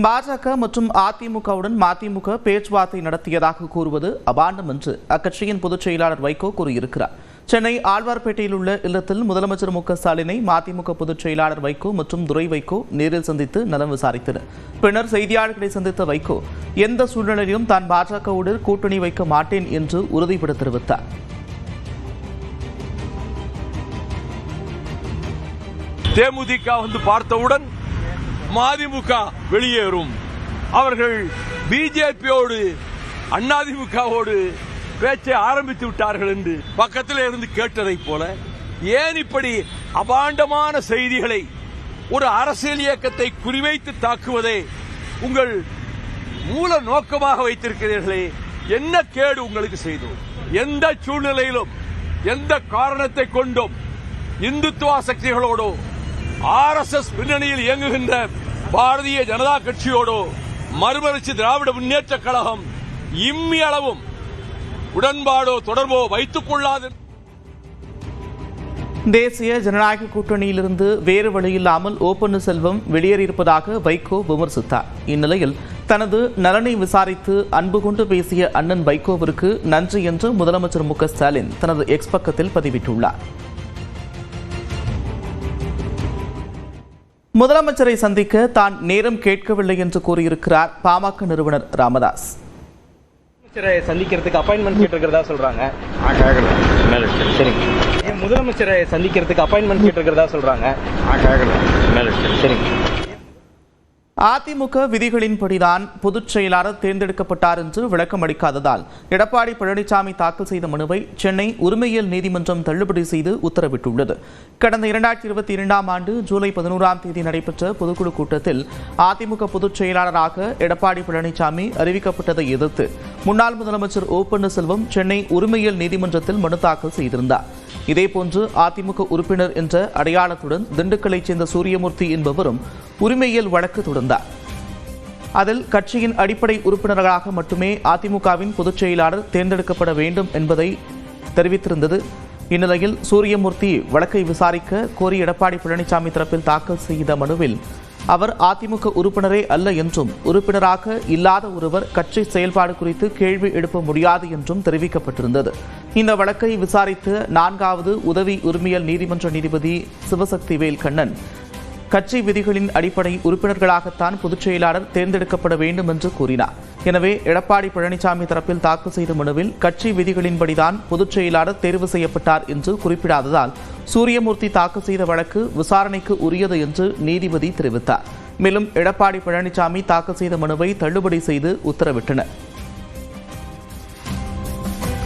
பாஜக மற்றும் அதிமுகவுடன் மதிமுக பேச்சுவார்த்தை நடத்தியதாக கூறுவது அபாண்டம் என்று அக்கட்சியின் பொதுச் செயலாளர் வைகோ கூறியிருக்கிறார். சென்னை ஆழ்வார்பேட்டையில் உள்ள இல்லத்தில் முதலமைச்சர் மு.க.ஸ்டாலினை மதிமுக பொதுச் செயலாளர் வைகோ மற்றும் துரை வைகோ நேரில் சந்தித்து நலம் விசாரித்தனர். பின்னர் செய்தியாளர்களை சந்தித்த வைகோ எந்த சூழ்நிலையிலும் தான் பாஜகவோடு கூட்டணி வைக்க மாட்டேன் என்று உறுதிபட தெரிவித்தார். தேமுதிக வந்து பார்த்தவுடன் மதிமுக வெளியேறும், அவர்கள் பிஜேபியோடு அதிமுகவோடு பேச்சை ஆரம்பித்து விட்டார்கள் என்று பக்கத்தில் இருந்து கேட்டதை போல ஏன் இப்படி அபாண்டமான செய்திகளை ஒரு அரசியல் இயக்கத்தை குறிவைத்து தாக்குவதே உங்கள் மூல நோக்கமாக வைத்திருக்கிறீர்களே? என்ன கேடு உங்களுக்கு செய்தோம்? எந்த சூழ்நிலையிலும் எந்த காரணத்தை கொண்டும் இந்துத்துவ சக்திகளோடோ RSS பின்னணியில் இயங்குகின்ற பாரதிய ஜனதா கட்சியோடோ மறுமலர்ச்சி திராவிட முன்னேற்ற கழகம் இம்மி அளவும் உடன்பாடோ தொடர்போ வைத்துக் கொள்ளாது. தேசிய ஜனநாயக கூட்டணியிலிருந்து வேறு வழியில்லாமல் ஓ பன்னீர்செல்வம் வெளியேறியிருப்பதாக வைகோ விமர்சித்தார். இந்நிலையில் தனது நலனை விசாரித்து அன்பு கொண்டு பேசிய அண்ணன் வைகோவிற்கு நன்றி என்று முதலமைச்சர் மு.க.ஸ்டாலின் தனது எக்ஸ் பக்கத்தில் பதிவிட்டுள்ளார். முதலமைச்சரை சந்திக்க தான் நேரம் கேட்கவில்லை என்று கூறியிருக்கிறார் பாமக நிறுவனர் ராமதாஸ். சந்திக்கிறதுக்கு அப்பாயின்மெண்ட் கேட்டிருக்கிறதா சொல்றாங்க. முதலமைச்சரை சந்திக்கிறதுக்கு அப்பாயின்மெண்ட் கேட்டிருக்கிறதா சொல்றாங்க. அதிமுக விதிகளின்படிதான் பொதுச் செயலாளர் தேர்ந்தெடுக்கப்பட்டார் என்று விளக்கம் அளிக்காததால் எடப்பாடி பழனிசாமி தாக்கல் செய்த மனுவை சென்னை உரிமையியல் நீதிமன்றம் தள்ளுபடி செய்து உத்தரவிட்டுள்ளது. கடந்த 2022ஆம் ஆண்டு ஜூலை 11ஆம் தேதி நடைபெற்ற பொதுக்குழு கூட்டத்தில் அதிமுக பொதுச் செயலாளராக எடப்பாடி பழனிசாமி அறிவிக்கப்பட்டதை எதிர்த்து முன்னாள் முதலமைச்சர் ஓ பன்னீர்செல்வம் சென்னை உரிமையியல் நீதிமன்றத்தில் மனு தாக்கல் செய்திருந்தார். இதேபோன்று அதிமுக உறுப்பினர் என்ற அடையாளத்துடன் திண்டுக்கல்லைச் சேர்ந்த சூரியமூர்த்தி என்பவரும் உரிமையியல் வழக்கு தொடர்ந்தார். அதில் கட்சியின் அடிப்படை உறுப்பினர்களாக மட்டுமே அதிமுகவின் பொதுச் செயலாளர் தேர்ந்தெடுக்கப்பட வேண்டும் என்பதை தெரிவித்திருந்தது. இந்நிலையில் சூரியமூர்த்தி வழக்கை விசாரிக்க கோரி எடப்பாடி பழனிசாமி தரப்பில் தாக்கல் செய்த மனுவில் அவர் அதிமுக உறுப்பினரே அல்ல என்றும் உறுப்பினராக இல்லாத ஒருவர் கட்சி செயல்பாடு குறித்து கேள்வி எழுப்ப முடியாது என்றும் தெரிவிக்கப்பட்டிருந்தது. இந்த வழக்கை விசாரித்த 4வது உதவி உரிமையியல் நீதிமன்ற நீதிபதி சிவசக்திவேல் கண்ணன் கட்சி விதிகளின் அடிப்படை உறுப்பினர்களாகத்தான் பொதுச் செயலாளர் தேர்ந்தெடுக்கப்பட வேண்டும் என்று கூறினார். எனவே எடப்பாடி பழனிசாமி தரப்பில் தாக்கல் செய்த மனுவில் கட்சி விதிகளின்படிதான் பொதுச் செயலாளர் தேர்வு செய்யப்பட்டார் என்று குறிப்பிடாததால் சூரியமூர்த்தி தாக்கல் செய்த வழக்கு விசாரணைக்கு உரியது என்று நீதிபதி தெரிவித்தார். மேலும் எடப்பாடி பழனிசாமி தாக்கல் செய்த மனுவை தள்ளுபடி செய்து உத்தரவிட்டனர்.